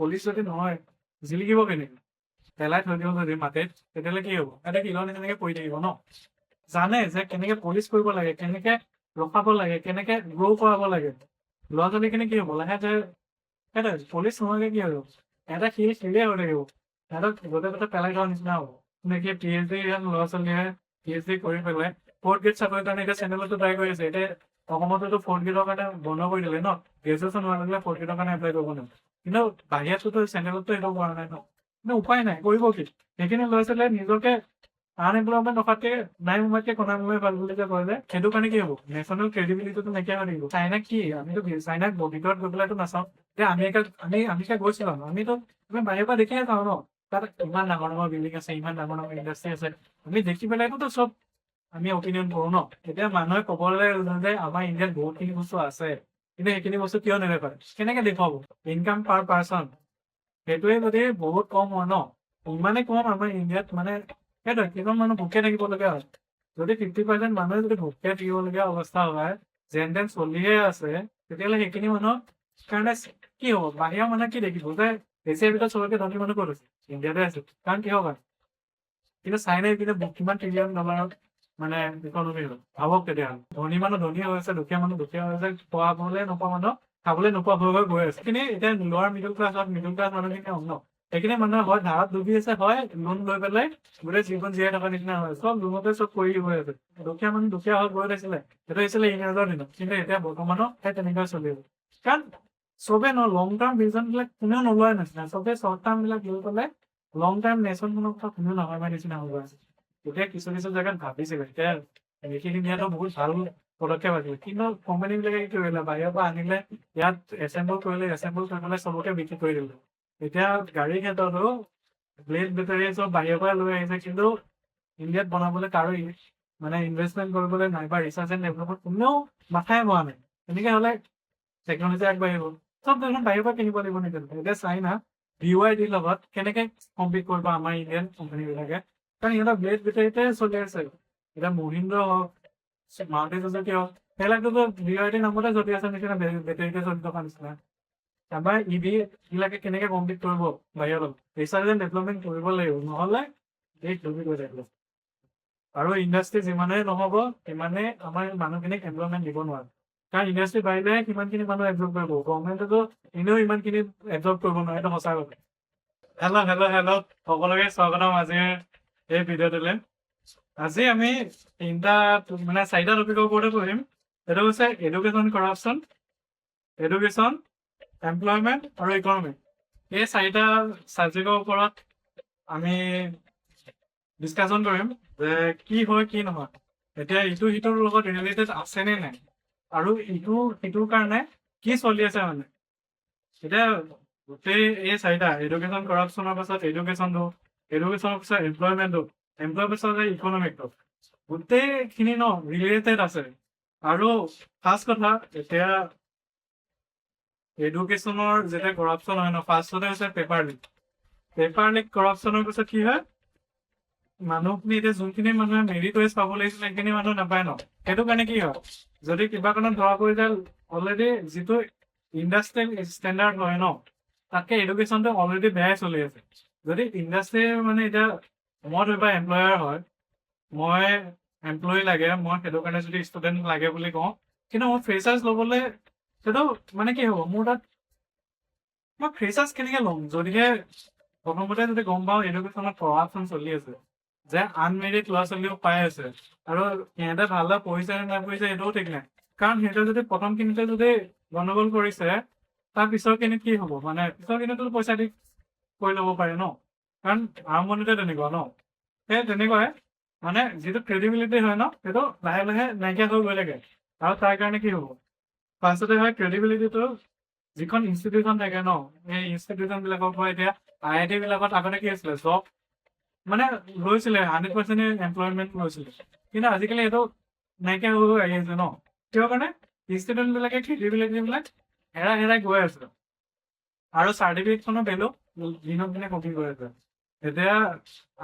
Police যদি নহয় জিলিকিব কেনেকে পেলাই থৈ দিব যদি মাটিত তেতিয়াহ'লে কি হ'ব এটা শিলৰ নিচিনাকে পৰি থাকিব ন জানে যে কেনেকে পলিচ কৰিব লাগে কেনেকে ৰখাব লাগে কেনেকে গ্ৰ' কৰাব লাগে ল'ৰা ছোৱালীখিনি কি হ'ব লাহে যে এটা পুলিচ নোহোৱাকে কি হ'ব এটা শিলে হৈ থাকিব সিহঁতক গোটেই গোটেই পেলাই থোৱাৰ নিচিনা হ'ব নেকি PhD ল'ৰা ছোৱালীয়ে PhD কৰি পেলাই 4th গ্ৰেড চাকৰিৰ কাৰণে এতিয়া চেনেলতো ট্ৰাই কৰি আছে এতিয়া অসমতো 4th গ্ৰেডৰ কাৰণে বন্ধ কৰি দিলে ন গ্ৰেজুৱেশ্যন হোৱা লাগিলে 4th গ্ৰেডৰ কাৰণে এপ্লাই কৰিব নোৱাৰে কিন্তু বাহিৰততো চেনেলতো এইটো কৰা নাই ন কিন্তু উপায় নাই কৰিব কি সেইখিনি ল'ৰা ছোৱালীয়ে নিজকে আনএমপ্লয়মেণ্ট ৰখাতকে নাই মোমাইতকে কণা মোমাই ভাল বুলি যে কয় যে সেইটো কাৰণে কি হ'ব নেশ্যনেল ক্ৰেডিবিলিটিটো নাইকিয়া হৈ থাকিব চাইনাক কি আমিতো চাইনাক ভিতৰত গৈ পেলাইতো নাচাওঁ এতিয়া আমেৰিকা গৈছিলো আমিতো আমি বাহিৰৰ পৰা দেখিয়ে যাওঁ ন তাত ইমান ডাঙৰ ডাঙৰ বিল্ডিং আছে ইমান ডাঙৰ ডাঙৰ ইণ্ডাষ্ট্ৰি আছে আমি দেখি পেলাইতো চব আমি অপিনিয়ন কৰো ন এতিয়া মানুহে ক'বলৈ যে আমাৰ ইণ্ডিয়াত বহুতখিনি বস্তু আছে কিন্তু সেইখিনি বস্তু কিয় নেদেখায় কেনেকে দেখুৱাব ইনকাম পাৰ পাৰ্চন সেইটোৱে যদি বহুত কম হয় ন ইমানেই কম আমাৰ ইণ্ডিয়াত মানে সেইটোৱে কিছুমান মানুহ ভোকে থাকিবলগীয়া হয় যদি 50% মানুহে যদি ভোকে থাকিবলগীয়া অৱস্থা হয় যেন তেন চলিয়ে আছে তেতিয়াহ'লে সেইখিনি মানুহৰ কাৰণে কি হ'ব বাহিৰৰ মানুহে কি দেখিব যে এছিয়াৰ ভিতৰত চবতকে ধনী মানুহ ক'ত আছে ইণ্ডিয়াতে আছে কাৰণ কিহৰ কাৰণে কিন্তু চাইনাই কিন্তু কিমান $1 ট্ৰিলিয়ন মানে ইকনমি হ'ল ভাবক তেতিয়াহ'লে ধনী মানুহ ধনী হৈ আছে দুখীয়া মানুহ দুখীয়া হৈ আছে খোৱাবলৈ নোপোৱা মানুহ খাবলৈ নোপোৱা হৈ গৈ আছে কিন্তু এতিয়া লোৱাৰ মিডল ক্লাছ মানুহখিনি হওক ন সেইখিনি মানুহে হয় ধাৰত ডুবি আছে হয় লোন লৈ পেলাই গোটেই জীৱন জীয়াই থকা নিচিনা হয় চব লোনতে চব কৰি গৈ আছে দুখীয়া মানুহ দুখীয়া হৈ গৈ আছিলে সেইটো হৈছিলে ইংৰাজৰ দিনত কিন্তু এতিয়া বৰ্তমানো সেই তেনেকৈ চলি আছে কাৰণ চবে ন লং টাৰ্ম ভিজন বিলাক কোনেও নোলোৱাই নিচিনা চবে শ্বৰ্ট টাৰ্ম বিলাক লৈ পেলাই লং টাৰ্ম নেশ্যনখনৰ কথা কোনেও নাভাবা নিচিনা হৈ গৈ আছে এতিয়া কিছু কিছু জেগাত ভাবিছিলে এতিয়া এইখিনি নিয়াটো বহুত ভাল পদক্ষেপ আছিল কিন্তু কোম্পানী বিলাকে কি কৰিলে বাহিৰৰ পৰা আনিলে ইয়াত এছেম্বল কৰি পেলাই চবকে বিক্ৰী কৰি দিলে এতিয়া গাড়ীৰ ক্ষেত্ৰতো ব্লেড বেটাৰী চব বাহিৰৰ পৰা লৈ আহিছে কিন্তু ইণ্ডিয়াত বনাবলৈ কাৰো মানে ইনভেষ্টমেণ্ট কৰিবলৈ নাই বা ৰিচাৰ্চ এণ্ড ডেভেলপমেণ্ট কোনেও মাথাই মৰা নাই তেনেকে হ'লে টেকনলজি আগবাঢ়িব চব দেখোন বাহিৰৰ পৰা কিনিব লাগিব নেকি এতিয়া চাইনা BYD লগত কেনেকে কম্পিট কৰিব আমাৰ ইণ্ডিয়ান কোম্পানী বিলাকে কাৰণ সিহঁতৰ ব্লেড বেটাৰীতে চলি আছে এতিয়া মহিন্দ্ৰ হওক মাৰুতি চুজুকি হওক সেইবিলাকতো BYD নামতে চলি আছে নিচিনা বেটাৰীতে চলি থকা নিচিনা আমাৰ EV বিলাকে কেনেকে কম্পিট কৰিব বাহিৰত ৰিচাৰ্চ এণ্ড ডেভেলপমেণ্ট কৰিব লাগিব নহ'লে এই ডুবি গৈ থাকিব আৰু ইণ্ডাষ্ট্ৰি যিমানে নহ'ব সিমানে আমাৰ মানুহখিনিক এমপ্লয়মেণ্ট দিব নোৱাৰে কাৰণ ইণ্ডাষ্ট্ৰি বাঢ়িলেহে কিমানখিনি মানুহ এবজৰ্ব কৰিব গভৰ্ণমেণ্টেতো এনেও ইমানখিনি এবজৰ্ব কৰিব নোৱাৰে এইটো সঁচা কথা হেল্ল' সকলোকে স্বাগতম আজিৰ এই ভিডিঅ'টোলৈ আজি আমি চাৰিটা টপিকৰ ওপৰতে পঢ়িম এইটো হৈছে এডুকেশ্যন কৰাপশ্যন এডুকেশ্যন এমপ্লয়মেণ্ট আৰু ইকনমি এই চাৰিটা ছাবজেক্টৰ ওপৰত আমি ডিছকাশ্যন কৰিম যে কি হয় কি নহয় এতিয়া ইটো সিটোৰ লগত ৰিলেটেড আছেনে নাই আৰু ইটো সিটোৰ কাৰণে কি চলি আছে মানে এতিয়া গোটেই এই চাৰিটা এডুকেশ্যন কৰাপশ্যনৰ পাছত এডুকেশ্যনৰ পিছত এমপ্লয়মেণ্টৰ পিছত ইকনমিকটো গোটেইখিনি ন ৰিলেটেড আছে আৰু ফাৰ্ষ্ট কথা এতিয়া এডুকেশ্যনৰ যেতিয়া কৰাপশ্যন হয় ন ফাৰ্ষ্টতে হৈছে পেপাৰ লিক কৰাপশ্যনৰ পিছত কি হয় মানুহখিনি এতিয়া যোনখিনি মানুহে মেৰিট ৱাইজ পাব লাগিছিলে সেইখিনি মানুহ নাপায় ন সেইটো কাৰণে কি হয় যদি কিবা কাৰণত ধৰা পৰি যায় অলৰেডি যিটো ইণ্ডাষ্ট্ৰিয়েল ষ্টেণ্ডাৰ্ড হয় ন তাতকে এডুকেশ্যনটো অলৰেডি বেয়াই চলি আছে যদি ইণ্ডাষ্ট্ৰি মানে এতিয়া মই ধৰিবা এমপ্লয়াৰ হয় মই এমপ্লয়ী লাগে মই সেইটো কাৰণে যদি ষ্টুডেণ্ট লাগে বুলি কওঁ কিন্তু মই ফ্ৰেচাৰ্ছ ল'বলৈ সেইটো মানে কি হ'ব মোৰ তাত মই ফ্ৰেচাৰ্ছ কেনেকৈ ল'ম যদিহে প্ৰথমতে যদি গম পাওঁ এডুকেশ্যনত কৰাপশ্যন চলি আছে যে আনমেৰিড ল'ৰা ছোৱালীও পাই আছে আৰু সিহঁতে ভালদৰে পঢ়িছে নে নপঢ়িছে সেইটোও ঠিক নাই কাৰণ সিহঁতে যদি প্ৰথমখিনিতে যদি গণ্ডগোল কৰিছে তাৰ পিছৰখিনিত কি হ'ব মানে পিছৰখিনিতো পইচা দি কৰি ল'ব পাৰে ন কাৰণ আৰম্ভণিতে তেনেকুৱা ন সেই তেনেকুৱাই মানে যিটো ক্ৰেডিবিলিটি হয় ন সেইটো লাহে লাহে নাইকিয়া হৈ গৈ থাকে আৰু তাৰ কাৰণে কি হ'ব ফাৰ্ষ্টতে হয় ক্ৰেডিবিলিটিটো যিখন ইনষ্টিটিউশ্যন থাকে ন সেই ইনষ্টিটিউশ্যনবিলাকৰ পৰা এতিয়া IIT বিলাকত আগতে কি আছিলে জব মানে লৈছিলে 100% এমপ্লয়মেণ্ট লৈছিলে কিন্তু আজিকালি এইটো নাইকিয়া হৈ আহি আছে ন কিয় কাৰণে ষ্টুডেণ্টবিলাকে ক্ৰেডিবিলিটিবিলাক হেৰাই গৈ আছে আৰু চাৰ্টিফিকেটখনৰ ভেলু দিনক দিনে কমি গৈ আছে এতিয়া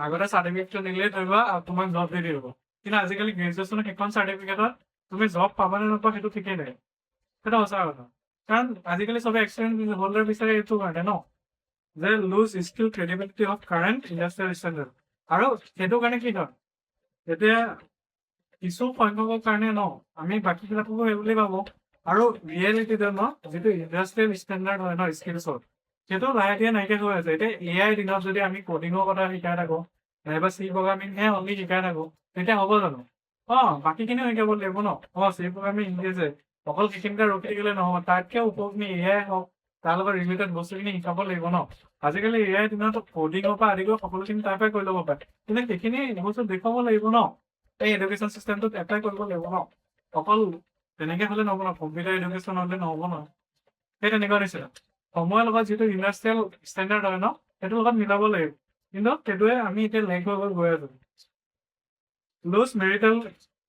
আগতে চাৰ্টিফিকেটটো নিলেই ধৰিবা তোমাক জব দি দিব কিন্তু আজিকালি গ্ৰেজুৱেশ্যনৰ সেইখন চাৰ্টিফিকেটত তুমি জব পাবানে নোপোৱা সেইটো ঠিকেই নাই সেইটো সঁচা কথা কাৰণ আজিকালি চবে এক্সপিৰিয়েঞ্চ হোল্ডাৰ বিচাৰে এইটো কাৰণে ন যে lose skill credibility of current industrial standard. আৰু সেইটো কাৰণে কি হয়, এতিয়া কিছু সংখ্যকৰ কাৰণে আমি বাকীবিলাককো সেই বুলি ভাবো। আৰু ৰিয়েলিটিটো যিটো ইণ্ডাষ্ট্ৰিয়েল ষ্টেণ্ডাৰ্ড হয় স্কিলছৰ, সেইটো লাহে ধীৰে নাইকিয়া হৈ আছে। এতিয়া AI দিনত যদি আমি কডিঙৰ কথা শিকাই থাকো, নাইবা চি প্ৰগ্ৰামিংহে অনলি শিকাই থাকো, তেতিয়া হ'ব জানো? বাকীখিনিও শিকাব লাগিব চি প্ৰগ্ৰামিং শিকিছে, অকল সেইখিনিতে ৰখি থাকিলে নহ'ব। তাতকৈ ওপৰখিনি AI হওক, তাৰ লগত ৰিলেটেড বস্তুখিনি শিকাব লাগিব আজিকালি AI দিনত কডিঙৰ পৰা আদি কৰি সকলোখিনি তাৰ পৰাই কৰি ল'ব পাৰে, কিন্তু সেইখিনি বস্তু দেখুৱাব লাগিব এই এডুকেশ্যন চিষ্টেমটোত এপ্লাই কৰিব লাগিব অকল তেনেকে হ'লে নহ'ব কম্পিউটাৰ এডুকেশ্যন হ'লে নহ'ব সেই তেনেকুৱা নিচিনা সময়ৰ লগত যিটো ইণ্ডাষ্ট্ৰিয়েল ষ্টেণ্ডাৰ্ড হয় সেইটোৰ লগত মিলাব লাগিব। কিন্তু সেইটোৱে আমি এতিয়া লেগ হৈ গৈ আছো। লুজ মেৰিটেল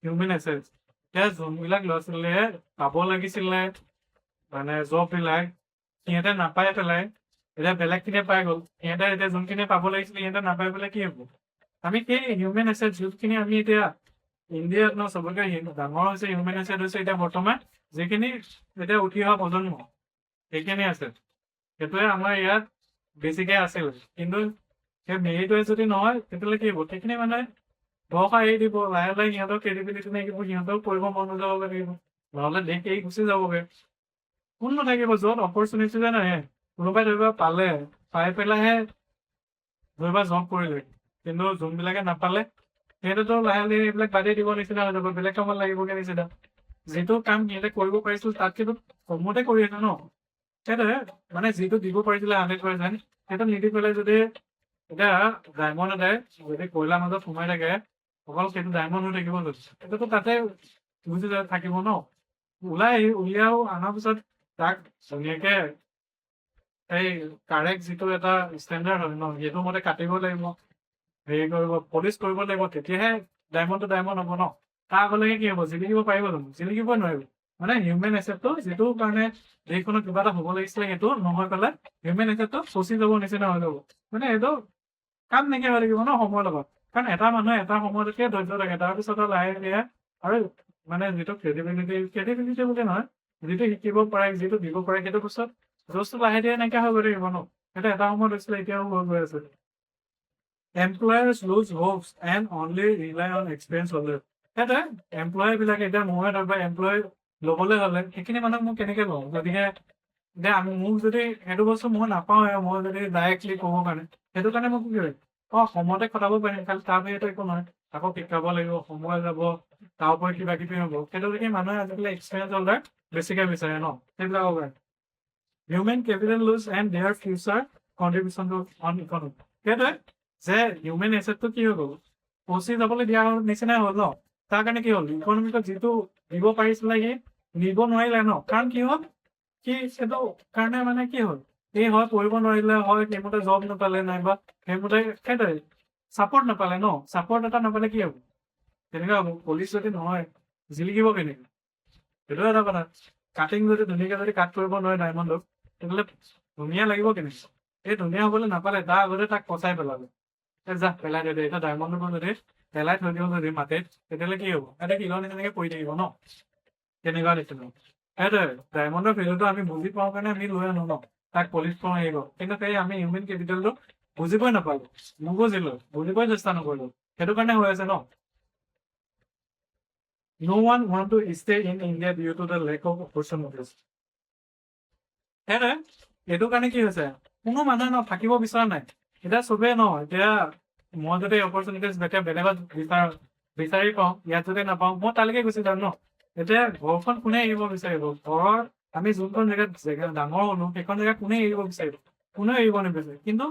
হিউমেন এছেটছ, এতিয়া যোনবিলাক ল'ৰা ছোৱালীয়ে পাব লাগিছিলে মানে জববিলাক, সিহঁতে নাপাই পেলাই এতিয়া বেলেগখিনিয়ে পাই গ'ল। সিহঁতে এতিয়া যোনখিনি পাব লাগিছিলে সিহঁতে নাপাই পেলাই কি হ'ব? আমি সেই হিউমেন এছেটছ যোনখিনি আমি এতিয়া ইণ্ডিয়াত চবতকে ডাঙৰ হৈছে হিউমেন এছেট হৈছে এতিয়া বৰ্তমান যিখিনি এতিয়া উঠি অহা প্ৰজন্ম সেইখিনি আছে, সেইটোৱে আমাৰ ইয়াত বেছিকে আছিল। কিন্তু সেই মেৰিটোৱে যদি নহয় তেতিয়াহ'লে কি হ'ব? সেইখিনি মানে ভৰসা এৰি দিব, লাহে লাহে সিহঁতৰ ক্ৰেডিবিলিটি নাহিব, সিহঁতেও কৰিব মন নোযাব লাগিব, নহ'লে দেশ এৰি গুচি যাবগৈ। কোন নাথাকিব য'ত অপৰচুনিটি যে নাহে, কোনোবাই ধৰিব পালে, পাই পেলাইহে ধৰিব জব কৰিলে, কিন্তু যোনবিলাকে নাপালে সিহঁতেতো লাহে লাহে এইবিলাক বাদেই দিব নিচিনা হৈ যাব, বেলেগ কামত লাগিবগৈ নিচিনা। যিটো কাম সিহঁতে কৰিব পাৰিছিল তাত কিন্তু কমতে কৰি আছে সেইটোৱে মানে যিটো দিব পাৰিছিলে 100%, সেইটো নিদি পেলাই যদি এতিয়া ডায়মণ্ড এটাই যদি কয়লাৰ মাজত সোমাই থাকে, অকল সেইটো ডায়মণ্ড হৈ থাকিব যদি সেইটোতো তাতে গুচি থাকিব উলিয়াও অনাৰ পিছত তাক ধুনীয়াকে এই কাৰেক্ট যিটো এটা ষ্টেণ্ডাৰ্ড হয় সেইটো মতে কাটিব লাগিব, হেৰি কৰিব, পলিচ কৰিব লাগিব, তেতিয়াহে ডায়মণ্ডটো ডায়মণ্ড হ'ব তাৰ আগলৈকে কি হ'ব? জিলিকিব পাৰিব জানো? জিলিকিবই নোৱাৰিব। মানে হিউমেন এছেটটো যিটো কাৰণে দেশখনত কিবা এটা হ'ব লাগিছিলে সেইটো নহয় পেলাই হিউমেন এছেটটো ফচি যাব নিচিনা হৈ যাব। মানে এইটো কাম নাইকিয়া হৈ থাকিব সময়ৰ লগত। কাৰণ এটা মানুহে এটা সময়লৈকে ধৈৰ্য থাকে, তাৰপিছত লাহে লাহে আৰু মানে যিটো ক্ৰেডিবিলিটি বুলি নহয়, যিটো শিকিব পাৰে, যিটো দিব পাৰে, সেইটো পিছত বস্তু লাহে ধীৰে নাইকিয়া হৈ গৈ থাকিব সেইটো এটা সময়ত হৈছিলে, এতিয়াও হৈ গৈ আছে। Employers lose hopes and only rely on experience holders. সেইটোৱে এমপ্লয়ীবিলাকে এতিয়া মই ধৰক এমপ্লয়ী ল'বলৈ হ'লে সেইখিনি মানুহক মই কেনেকৈ লওঁ? গতিকে এতিয়া মোক যদি সেইটো বস্তু মই নাপাওঁহে, মই যদি ডাইৰেক্টলি ক'ব কাৰণে সেইটো কাৰণে মই কি কৰিম? সময়তে খটাব পাৰিম, খালি তাৰ বাহিৰেতো একো নহয়। আকৌ শিকাব লাগিব, সময় যাব, তাৰ ওপৰত কিবা কিবি হ'ব। সেইটো দেখি মানুহে আজিকালি এক্সপিৰিয়েঞ্চ হ'ল্ডাৰ বেছিকৈ বিচাৰে সেইবিলাকৰ কাৰণে। Human capital lose and their future contribution to on economy. সেইটোৱে যে হিউমেন এছেটটো কি হৈ গ'ল? পচি যাবলৈ দিয়া নিচিনাই হ'ল তাৰ কাৰণে কি হ'ল? ইকনমিকত যিটো দিব পাৰিছিলে সি নিব নোৱাৰিলে কাৰণ কি হ'ল? সি সেইটো কাৰণে মানে কি হ'ল? সি হয় পঢ়িব নোৱাৰিলে, হয় সেইমতে জব নাপালে, নাইবা সেইমতে সেইটোৱে ছাপৰ্ট নাপালে ছাপৰ্ট এটা নাপালে কি হ'ব? তেনেকুৱা হ'ব। পলিচ যদি নহয় জিলিকিব কেনেকৈ? সেইটো এটা কথা। কাটিং যদি ধুনীয়াকৈ যদি কাট কৰিব নোৱাৰে ডায়মণ্ডক, তেতিয়াহ'লে ধুনীয়া লাগিব কেনেকৈ? এই ধুনীয়া হ'বলৈ নাপালে তাৰ আগতে তাক পচাই পেলালে, যা পেলাই দে, এতিয়া ডায়মণ্ডটো যদি পেলাই থৈ দিওঁ যদি মাটিত, তেতিয়াহ'লে কি হ'ব? এটা শিলৰ নিচিনাকৈ পৰি থাকিব তেনেকুৱা নিচিনা। সেইটোৱে ডায়মণ্ডৰ ভেলুটো আমি বুজি পাওঁ কাৰণে আমি লৈ আনো তাক পলিচ পৰা আহিব। কিন্তু সেই আমি হিউমেন কেপিটেলটো বুজিবই নাপালো, নুবুজিলো, বুজিবই চেষ্টা নকৰিলো, সেইটো কাৰণে হৈ আছে No one want to stay in India due to the lack of opportunities. সেইটোৱে এইটো কাৰণে কি হৈছে? কোনো মানুহে থাকিব বিচৰা নাই। এতিয়া চবেই এতিয়া মই যদি অপৰচুনিটিজ যেতিয়া বেলেগত বিচাৰি পাওঁ, ইয়াত যদি নাপাওঁ মই তালৈকে গুচি যাম এতিয়া ঘৰখন কোনে এৰিব বিচাৰিব? ঘৰৰ আমি যোনখন জেগাত ডাঙৰ হ'লো সেইখন জেগাত কোনে এৰিব বিচাৰিব? কোনেও এৰিব নিবিচাৰে। কিন্তু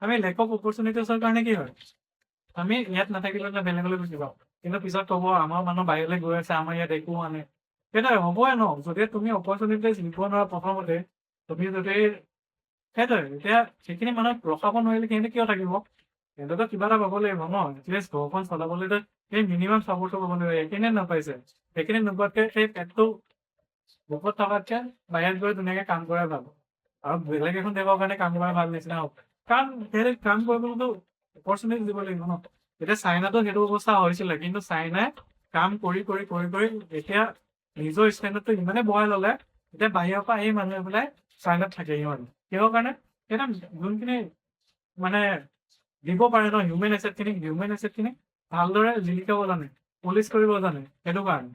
আমি লেক অফ অপৰচুনিটিজৰ কাৰণে কি হয়? আমি ইয়াত নাথাকিলে বেলেগলৈ গুচি যাওঁ, কিন্তু পিছত ক'ব আমাৰ মানুহ বাহিৰলৈ গৈ আছে, আমাৰ ইয়াত একো হোৱা নাই। সেইটোৱে হ'বই যদি তুমি অপৰচুনিটিজ দিব নোৱাৰা প্ৰথমতে, তুমি যদি সেইটোৱে এতিয়া সেইখিনি মানুহক ৰখাব নোৱাৰিলে সিহঁতে কিয় থাকিব? সিহঁতেতো কিবা এটা পাব লাগিব এটলিষ্ট ঘৰখন চলাবলৈতো সেই মিনিমাম ছাপৰ্টটো পাব লাগিব। সেইখিনিয়ে নাপাইছে, সেইখিনি নোপোৱাতকৈ সেই পেটটো বুকত থকাতকৈ বাহিৰত গৈ ধুনীয়াকৈ কাম কৰাই ভাল, আৰু বেলেগ এখন দেশৰ কাৰণে কাম কৰা ভাল নিচিনা হ'ব। কাৰণ সেই কাম কৰিবলৈতো অপৰচুনিটি দিব লাগিব এতিয়া চাইনাতো সেইটো অৱস্থা হৈছিলে, কিন্তু চাইনাই কাম কৰি কৰি কৰি কৰি এতিয়া নিজৰ ষ্টেণ্ডাৰ্ডটো ইমানে বঢ়াই ল'লে, এতিয়া বাহিৰৰ পৰা এই মানুহ পেলাই চাইনাত থাকে সিহঁত কিহৰ কাৰণে? এটা যোনখিনি মানে দিব পাৰে ন হিউমেন এছেটখিনি ভালদৰে জিলিকাব জানে, পলিচ কৰিব জানে, সেইটো কাৰণে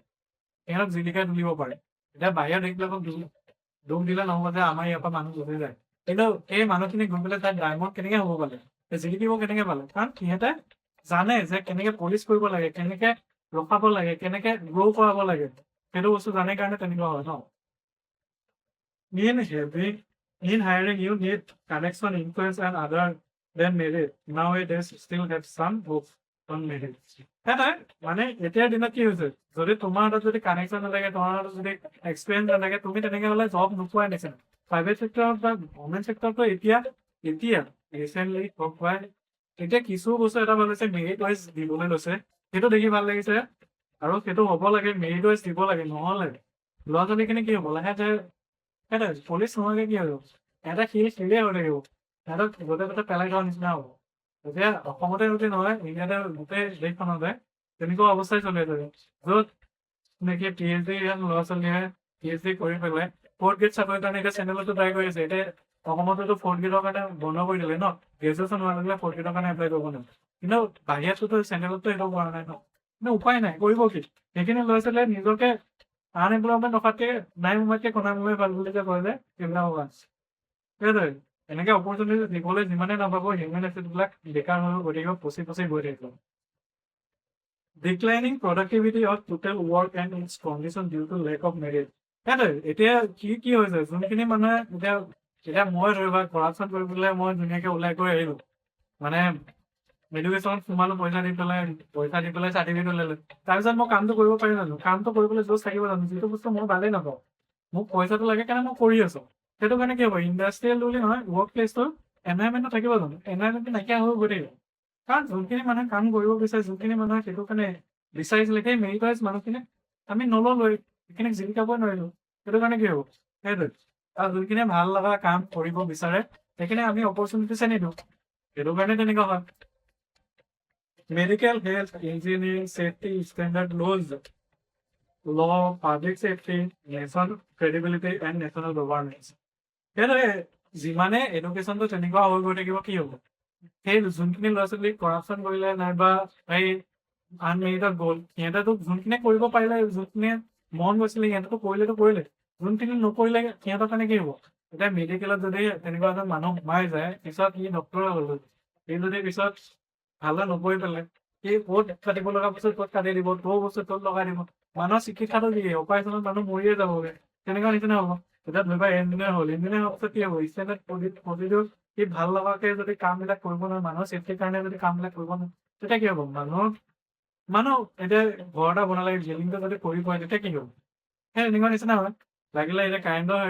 সিহঁতক জিলিকাই তুলিব পাৰে। এতিয়া বাহিৰৰ দেশবিলাকক দুখ দিলে নহ'ব যে আমাৰ ইয়াৰ পৰা মানুহ গুচি যায়, কিন্তু এই মানুহখিনি গৈ পেলাই তাত ডায়মণ্ড কেনেকে হ'ব পালে, জিলিকিব কেনেকে পালে? কাৰণ সিহঁতে জানে যে কেনেকে পলিচ কৰিব লাগে, কেনেকে ৰখাব লাগে, কেনেকে গ্ৰ' কৰাব লাগে, সেইটো বস্তু জানে কাৰণে তেনেকুৱা হয় ন। In hiring, you need connection, influence, and other than merit. Nowadays, still have some hope on merit. সেইটোৱে মানে এতিয়াৰ দিনত কি হৈছে, যদি তোমাৰ হাতত যদি কানেকশ্যন নাথাকে, তোমাৰ হাতত যদি এক্সপিৰিয়েঞ্চ নাথাকে, তুমি তেনেকে হ'লে জব নোপোৱাই নিচিনা। প্ৰাইভেট ছেক্টৰত বা গভৰ্ণমেণ্ট ছেক্টৰতো এতিয়া ৰিচেণ্টলি হওক বা এতিয়া কিছু বস্তু এটা ভাল হৈছে, মেৰিট ৱাইজ দিবলৈ লৈছে, সেইটো দেখি ভাল লাগিছে। আৰু সেইটো হ'ব লাগে, মেৰিট ৱাইজ দিব লাগে, নহ'লে ল'ৰা ছোৱালীখিনি কি হ'ব, লাহে সেইটোৱে পুলিচ নোহোৱাকে কি হ'ব, এটা শিলেই হৈ থাকিব, সিহঁতক গোটেই গোটেই পেলাই থোৱাৰ নিচিনা হ'ব। এতিয়া অসমতে যদি নহয়, ইণ্ডিয়াতে গোটেই দেশখনতে তেনেকুৱা অৱস্থাই চলি আছে, য'ত নেকি PhD ল'ৰা ছোৱালীয়ে PhD কৰি পেলাই 4th গ্ৰেড চাকৰিৰ কাৰণে এতিয়া চেণ্ট্ৰেলতো ট্ৰাই কৰি আছে। এতিয়া অসমতো 4th গ্ৰেডৰ কাৰণে বন্ধ কৰি দিলে ন, গ্ৰেজুৱেশ্যন হোৱা লাগিলে 4th গ্ৰেডৰ কাৰণে এপ্লাই কৰিব নোৱাৰে, কিন্তু বাহিৰততো চেণ্ট্ৰেলতো সেইটো কৰা নাই ন, কিন্তু উপায় নাই, কৰিব কি? সেইখিনি ল'ৰা ছোৱালীয়ে নিজকে আনএমপ্লয়মেণ্ট ৰখাতকে নাই মোমাইতকে কণা মোমাই ভাল বুলি যে কয় যে, সেইবিলাক হোৱা সেইটোৱে এনেকে অপৰচুনিটি দিবলৈ যিমানে নাপাব, হিউমেন এছেটবিলাক বেকাৰ হৈ গৈ থাকিব, পচি গৈ থাকিব। Declining productivity of total work and its condition due to lack of merit. সেইটোৱে এতিয়া কি হৈছে, যোনখিনি মানুহে এতিয়া মই ধৰিবা কৰাপশ্যন কৰি পেলাই মই ধুনীয়াকে ওলাই গৈ আহিলোঁ, মানে এডুকেশ্যনত সোমালো, পইচা দি পেলাই চাৰ্টিফিকেট ল'লো, তাৰপিছত মই কামটো কৰিব পাৰিম জানো? কামটো কৰিবলৈ জোচ থাকিব জানো? যিটো বস্তু মই ভালেই নাপাওঁ, মোক পইচাটো লাগে কাৰণে মই কৰি আছোঁ, সেইটো কাৰণে কি হ'ব, ইণ্ডাষ্ট্ৰিয়েল বুলি নহয়, ৱৰ্ক প্লেচটো এনভাইৰমেণ্টটো থাকিব জানো? এনভাইৰমেণ্টটো নাইকিয়া হৈ গৈ থাকিব। কাৰণ যোনখিনি মানুহে কাম কৰিব বিচাৰে, যোনখিনি মানুহে সেইটো কাৰণে বিচাৰিছিলে, সেই মেৰিট ৱাইজ মানুহখিনি আমি নল'লোৱেই, সেইখিনিক জিলিকাবই নোৱাৰিলোঁ, সেইটো কাৰণে কি হ'ব? সেইটোৱে আৰু যোনখিনিয়ে ভাল লগা কাম কৰিব বিচাৰে, সেইখিনি আমি অপৰচুনিটিছে নিদিওঁ, সেইটো কাৰণে তেনেকুৱা হয়। Medical, health, engineering, safety, standard laws, law, public safety, nation credibility, and national governance. সেইদৰে যিমানে এডুকেশ্যনটো তেনেকুৱা হৈ গৈ থাকিব, কি হ'ব, সেই যোনখিনি ল'ৰা ছোৱালী কৰাপশ্যন কৰিলে নাইবা এই আনমেৰিটত গ'ল, সিহঁতেতো যোনখিনিয়ে কৰিব পাৰিলে, যোনখিনিয়ে মন গৈছিলে সিহঁতেতো কৰিলে, যোনখিনি নকৰিলে সিহঁতৰ কাৰণে কি হ'ব? এতিয়া মেডিকেলত যদি তেনেকুৱা এজন মানুহ সোমাই যায়, পিছত সি ডক্টৰ হ'ল, সি যদি পিছত ভালদৰে নপঢ়ি পেলাই সি ক'ত কাটিব লগা বস্তু ক'ত কাটি দিব, বস্তু ক'ত লগাই দিব, মানুহৰ চিকিৎসাটো কি অপাৰেশ্যনত মানুহ মৰিয়ে যাবগৈ, তেনেকুৱা নিচিনা হ'ব। এতিয়া ধৰিবা ইঞ্জিনিয়াৰ হ'ল, ইঞ্জিনিয়াৰ হোৱাৰ পিছত কি হ'ব, ষ্টেণ্ডাৰ্ড প্ৰচিডিউৰ সি ভাল লগাকে যদি কামবিলাক কৰিব নোৱাৰে, মানুহৰ ছেফটিৰ কাৰণে যদি কামবিলাক কৰিব নোৱাৰে, তেতিয়া কি হ'ব? মানুহ এতিয়া ঘৰ এটা বনালে বিল্ডিংটো যদি কৰি পৰে, তেতিয়া কি হ'ব? সেই এনেকুৱা নিচিনা হয়। লাগিলে এতিয়া কাৰেণ্টৰ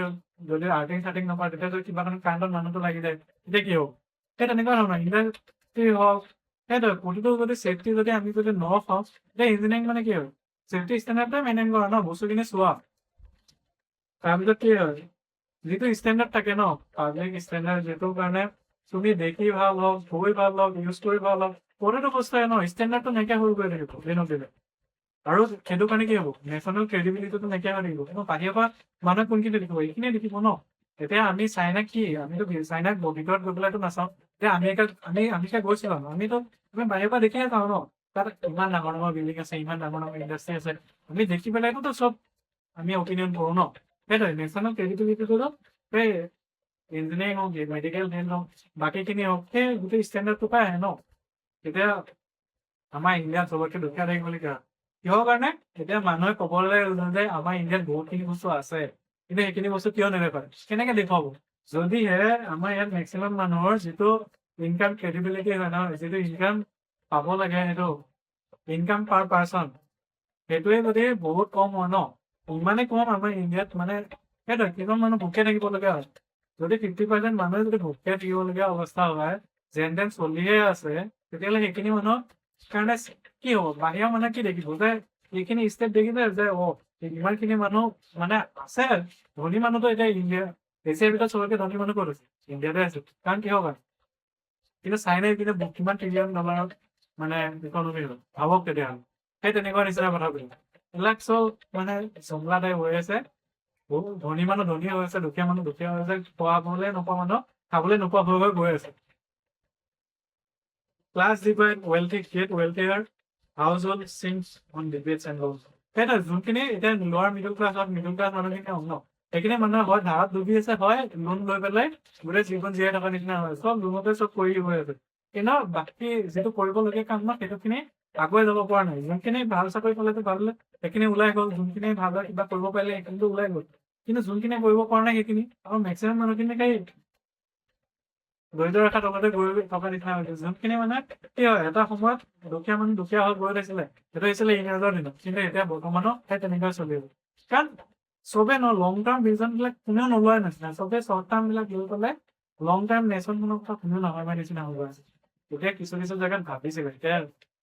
যদি আৰ্থিং চাৰ্থিং নকৰে, তেতিয়া যদি কিবা কাৰণে কাৰেণ্টত মানুহটো লাগি যায়, তেতিয়া কি হ'ব? সেই তেনেকুৱা ধৰণৰ ইণ্ডাষ্ট্ৰি হওক, সেইটোৱে প্ৰতিটো যদি ছেফটি যদি আমি যদি নৰখাওঁ, তেতিয়া ইঞ্জিনিয়াৰিং মানে কি হয়? ছেফটি ষ্টেণ্ডাৰ্ডটোৱে মেইনটেইন কৰা ন, বস্তুখিনি চোৱা, তাৰপিছত কি হয়, যিটো ষ্টেণ্ডাৰ্ড থাকে ন, পাব্লিক ষ্টেণ্ডাৰ্ড, যিটো কাৰণে তুমি দেখি ভাল হওক, থৈ ভাল হওক, ইউজ কৰি ভাল হওক, প্ৰতিটো বস্তুৱে ন ষ্টেণ্ডাৰ্ডটো নাইকিয়া হৈ গৈ থাকিব দিনক দিনে। আৰু সেইটো কাৰণে কি হ'ব, নেশ্যনেল ক্ৰেডিবিলিটিটো নাইকিয়া হৈ থাকিব, কিন্তু বাহিৰৰ পৰা মানুহে কোনখিনি দেখিব, এইখিনিয়ে দেখিব ন। এতিয়া আমি চাইনাক আমিতো চাইনাক ভিতৰত গৈ পেলাইতো নাচাওঁ, এতিয়া আমেৰিকা গৈছিলো, আমিতো আমি বাহিৰৰ পৰা দেখিয়ে চাওঁ ন, তাত ইমান ডাঙৰ ডাঙৰ বিল্ডিং আছে, ইমান ডাঙৰ ডাঙৰ ইণ্ডাষ্ট্ৰি আছে, আমি দেখি পেলাইতো চব আমি অপিনিয়ন কৰোঁ ন। সেইটোৱে নেশ্যনেল ক্ৰেডিবিলিটিটো সেই ইঞ্জিনিয়াৰিং হওক, মেডিকেল হেল্থ হওক, বাকীখিনি হওক, সেই গোটেই ষ্টেণ্ডাৰ্ডটোৰ পৰাই আহে ন। এতিয়া আমাৰ ইণ্ডিয়াত চবতকে দুখীয়া দেশ বুলি কয়, কিহৰ কাৰণে? এতিয়া মানুহে ক'বলৈ যে আমাৰ ইণ্ডিয়াত বহুতখিনি বস্তু আছে, কিন্তু সেইখিনি বস্তু কিয় নেদেখায়, কেনেকে দেখুৱাব? যদিহে আমাৰ ইয়াত মেক্সিমাম মানুহৰ যিটো ইনকাম ক্ৰেডিবিলিটি হয় ন, যিটো ইনকাম পাব লাগে, সেইটো ইনকাম পাৰ পাৰ্চন, সেইটোৱে যদি বহুত কম হয় ন, ইমানেই কম আমাৰ ইণ্ডিয়াত, মানে সেইটোৱে কিছুমান মানুহ ভোকে থাকিবলগীয়া হয়। যদি 50% মানুহে যদি ভোকে থাকিবলগীয়া অৱস্থা হয়, যেন তেন চলিয়ে আছে, তেতিয়াহ'লে সেইখিনি মানুহৰ কাৰণে কি হ'ব? বাহিৰৰ মানুহে কি দেখিব, যে এইখিনি ষ্টেপ দেখিছে যে ইমানখিনি মানুহ মানে আছে, ধনী মানুহতো এতিয়া এছিয়াৰ ভিতৰত চবতকে ধনী মানুহ ক'ত আছে? ইণ্ডিয়াতে আছে, কাৰণ কিহৰ কাৰণে? কিন্তু চাইনাই কিন্তু কিমান $1 ট্ৰিলিয়ন মানে ইকনমি হ'ল, ভাবক তেতিয়াহ'লে। সেই তেনেকুৱা নিচিনা কথাবিলাক, এইবিলাক চব মানে জংলা টাইপ হৈ আছে, বহুত ধনী মানুহ ধনী হৈ আছে, দুখীয়া মানুহ দুখীয়া হৈ আছে, খোৱা বলে নোপোৱা মানুহ খাবলৈ নোপোৱা হৈ হৈ গৈ আছে class divide wealthy get wealthier house hold things on debates and laws সেইটো যোনখিনি এতিয়া লোৱাৰ মিডল ক্লাছ মানুহখিনি ন সেইখিনি মানুহে হয় ধাৰত ডুবি আছে হয় লোন লৈ পেলাই গোটেই জীৱন জীয়াই থকা নিচিনা হয় চব লোনতে চব কৰি হৈ আছে কিন্তু বাকী যিটো কৰিবলগীয়া কাম ন সেইটোখিনি আগুৱাই যাব পৰা নাই যোনখিনি ভাল চাকৰি পালেতো ভাল সেইখিনি ওলাই গ'ল যোনখিনি ভাল কিবা কৰিব পাৰিলে সেইখিনিতো ওলাই গ'ল কিন্তু যোনখিনি কৰিব পৰা নাই সেইখিনি আৰু মেক্সিমাম মানুহখিনি দৰিদ্ৰ ৰেখা তলতে গৈ থকা নিচিনা হৈছে যোনখিনি মানে কি হয় এটা সময়ত দুখীয়া মানুহ দুখীয়া হৈ গৈ থাকিলে সেইটো হৈছিলে ইংৰাজৰ দিনত কিন্তু এতিয়া বৰ্তমানো সেই তেনেকৈ চলি আছে কাৰণ চবে লং টাৰ্ম ভিজন বিলাক কোনেও নোলোৱাৰ নিচিনা চবে শ্বৰ্ট টাৰ্ম বিলাক লৈ পেলাই লং টাৰ্ম নেশ্যনখনৰ কথা কোনেও নহয় নিচিনা হৈ গৈ আছে এতিয়া কিছু কিছু জেগাত ভাবিছিলে এতিয়া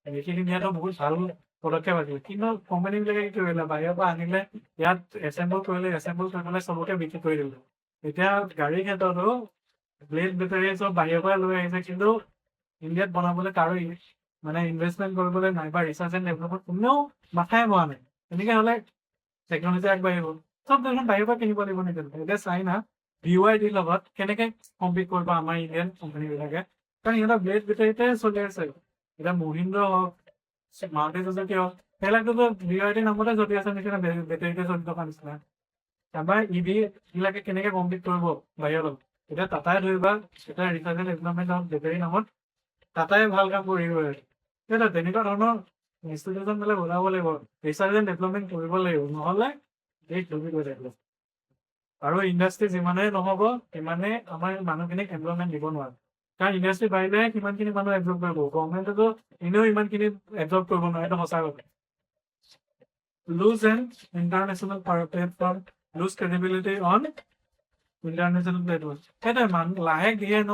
এইখিনি নিয়াটো বহুত ভাল পদক্ষেপ আছিলে কিন্তু কোম্পানী বিলাকে কি কৰিলে বাহিৰৰ পৰা আনিলে ইয়াত এছেম্বল কৰি পেলাই চবকে বিক্ৰী কৰি দিলে এতিয়া গাড়ীৰ ক্ষেত্ৰতো ব্লেড বেটাৰী চব বাহিৰৰ পৰা লৈ আহিছে কিন্তু ইণ্ডিয়াত বনাবলৈ কাৰো মানে ইনভেষ্টমেণ্ট কৰিবলৈ নাই বা ৰিচাৰ্চ এণ্ড ডেভেলপমেণ্ট কোনেও মাথাই পোৱা নাই তেনেকে হ'লে টেকনলজি আগবাঢ়িব চব দেখোন বাহিৰৰ পৰা কিনিব লাগিব নেকি এতিয়া চাইনা BYD লগত কেনেকে কম্পিট কৰিব আমাৰ ইণ্ডিয়ান কোম্পানী বিলাকে কাৰণ সিহঁতৰ ব্লেড বেটাৰীতে চলি আছে এতিয়া মহিন্দ্ৰ হওক মাৰুতি চুজুকি হওক সেইবিলাকতো BYD নামতে চলি আছে নিচিনা বেটাৰীতে চলি থকা নিচিনা আমাৰ EV বিলাকে কেনেকে কম্পিট কৰিব বাহিৰৰ লগত এতিয়া টাটাই ধৰিবা এতিয়া ৰিচাৰ্চ এণ্ড ডেভেলপমেণ্ট বেটাৰী নামত টাটাই ভাল কাম কৰি গৈ আছে এতিয়া তেনেকুৱা ধৰণৰ ইনষ্টিটিউশ্যন বিলাক ওলাব লাগিব ৰিচাৰ্চ এণ্ড ডেভেলপমেণ্ট কৰিব লাগিব নহ'লে দেশ ডুবি গৈ থাকিব আৰু ইণ্ডাষ্ট্ৰী যিমানেই নহ'ব সিমানেই আমাৰ মানুহখিনিক এমপ্লয়মেণ্ট দিব নোৱাৰে কাৰণ ইণ্ডাষ্ট্ৰী বাঢ়িলেহে কিমানখিনি মানুহ এবজৰ্ব কৰিব গভৰ্ণমেণ্টেতো এনেও ইমানখিনি এবজৰ্ব কৰিব নোৱাৰে এইটো সঁচা কথা lose and international platform lose credibility on international platform সেইটোৱে লাহে দিয়ে ন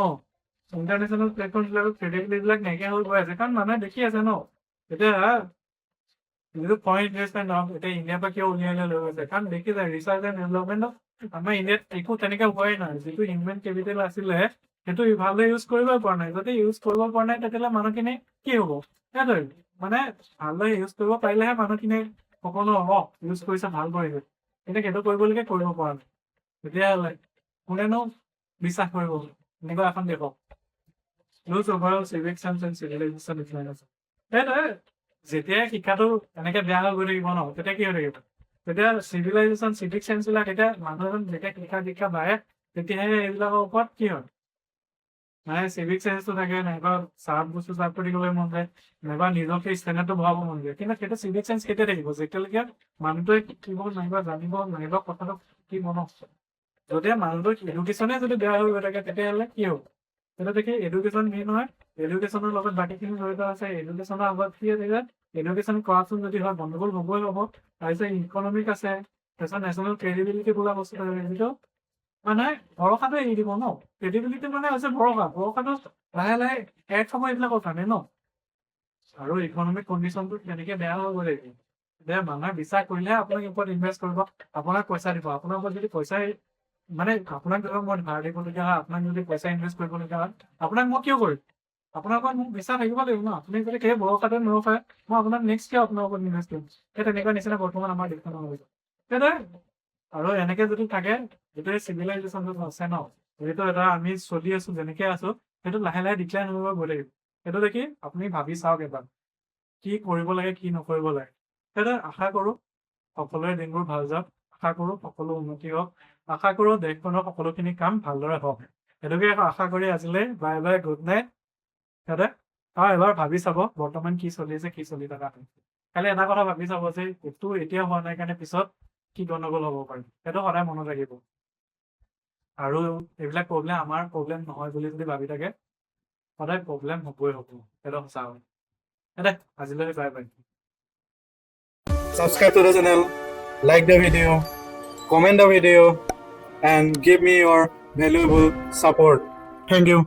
ইণ্টাৰনেশ্যনেল প্লেটফৰ্ম বিলাকৰ ক্ৰেডিবিলিটি বিলাক নাইকিয়া হৈ গৈ আছে কাৰণ মানুহে দেখি আছে ন এতিয়া যিটো ফৰেইন ইনভেষ্টমেণ্ট হওক এতিয়া ইণ্ডিয়াৰ পৰা কিয় উলিয়াই লৈ গৈছে কাৰণ দেখিছে ৰিচাৰ্চ এণ্ড ডেভেলপমেণ্ট আমাৰ ইণ্ডিয়াত একো তেনেকে হোৱাই নাই যিটো ইনভেণ্ট কেপিটেল আছিলে সেইটো ভালদৰে ইউজ কৰিবই পৰা নাই যদি ইউজ কৰিব পৰা নাই তেতিয়াহ'লে মানুহখিনি কি হ'ব সেইটোৱে মানে ভালদৰে ইউজ কৰিব পাৰিলেহে মানুহখিনি সকলো ইউজ কৰিছে ভাল কৰিছে কিন্তু সেইটো কৰিবলৈকে কৰিব পৰা নাই তেতিয়াহ'লে কোনেনো বিশ্বাস কৰিব এনেকুৱা এখন দেশক lose overall civic sense and civilisation decline আছে সেইটোৱে যেতিয়াই শিক্ষাটো এনেকে বেয়া হৈ গৈ থাকিব ন তেতিয়া কি হৈ থাকিব তেতিয়া চিভিলাইজেশ্যন চিভিক চেন্স বিলাক এতিয়া মানুহ এজন যেতিয়া শিক্ষা বাঢ়ে তেতিয়াহে এইবিলাকৰ ওপৰত কি হয় মানে চিভিক চেন্সটো থাকে নাইবা চাৰ্ট বস্তু চাৰ্ট কৰি দিবলৈ মন যায় নাইবা নিজকে ষ্টেণ্ডাৰ্ডটো বঢ়াব মন যায় কিন্তু সেইটো চিভিক চেন্স কেতিয়া থাকিব যেতিয়ালৈকে মানুহটোৱে শিকিব নাইবা জানিব নাইবা কথাটো কি মনত যদি মানুহটোৰ এডুকেশ্যনে যদি বেয়া হৈ গৈ থাকে তেতিয়াহ'লে কি হ'ব তেতিয়া দেখি এডুকেশ্যন মেইন হয় এডুকেশ্যনৰ লগত বাকীখিনি জড়িত আছে এডুকেশ্যনৰ আগত কি আছে এডুকেশ্যন কৰাপশ্যন যদি হয় গণ্ডগোল হ'বই হ'ব তাৰপিছত ইকনমিক আছে তাৰপিছত নেশ্যনেল ক্ৰেডিবিলিটি বোলা বস্তু থাকে যিটো মানে ভৰসাটো এৰি দিব ন ক্ৰেডিবিলিটি মানে হৈছে ভৰসাটো লাহে লাহে এক সময় এইবিলাকৰ কাৰণে ন আৰু ইকনমিক কণ্ডিশ্যনটো কেনেকে বেয়া হৈ গ'লে এতিয়া মানুহে বিশ্বাস কৰিলেহে আপোনাক ওপৰত ইনভেষ্ট কৰিব আপোনাক পইচা দিব আপোনাৰ ওপৰত যদি পইচাই মানে আপোনাক ধৰক মই ধাৰ দিবলগীয়া হয় আপোনাক যদি পইচা ইনভেষ্ট কৰিবলগীয়া হয় আপোনাক মই কিয় কৰিম আপোনাৰ ওপৰত মোক বিশ্বাস থাকিব লাগিব ন আপুনি যদি সেই ভৰসাটো নৰখায় মই আপোনাক নেক্সট কিয় আপোনাৰ ওপৰত ইনভেষ্ট কৰিম সেই তেনেকুৱা নিচিনা বৰ্তমান আমাৰ দেশখনৰ হৈছে সেইটোৱে আৰু এনেকে যদি থাকে যিটো চিভিলাইজেশ্যনটো আছে ন যিটো এটা আমি চলি আছো যেনেকে আছো সেইটো লাহে লাহে ডিক্লাইন হৈ গৈ থাকিব সেইটো দেখি আপুনি ভাবি চাওক এবাৰ কি কৰিব লাগে কি নকৰিব লাগে সেইটো আশা কৰো সকলোৰে দিনবোৰ ভাল যাওক আশা কৰো সকলো উন্নতি হওক আশা কৰো দেশখনৰ সকলোখিনি কাম ভালদৰে হওক সেইটোকে আশা কৰি আজিলৈ বাই বাই গুড নাইট সিহঁতে এবাৰ ভাবি চাব বৰ্তমান কি চলি আছে কি চলি থকা খালি এটা কথা ভাবি চাব যে এইটো এতিয়া হোৱা নাই কাৰণে পিছত কি গণ্ডগোল হ'ব পাৰে সেইটো সদায় মনত ৰাখিব আৰু এইবিলাক প্ৰব্লেম আমাৰ প্ৰব্লেম নহয় বুলি যদি ভাবি থাকে সদায় প্ৰব্লেম হ'বই হ'ব সেইটো সঁচা হয় আজিলৈ bye bye Subscribe to the channel, like the video, comment the video, and give me your valuable support. Thank you.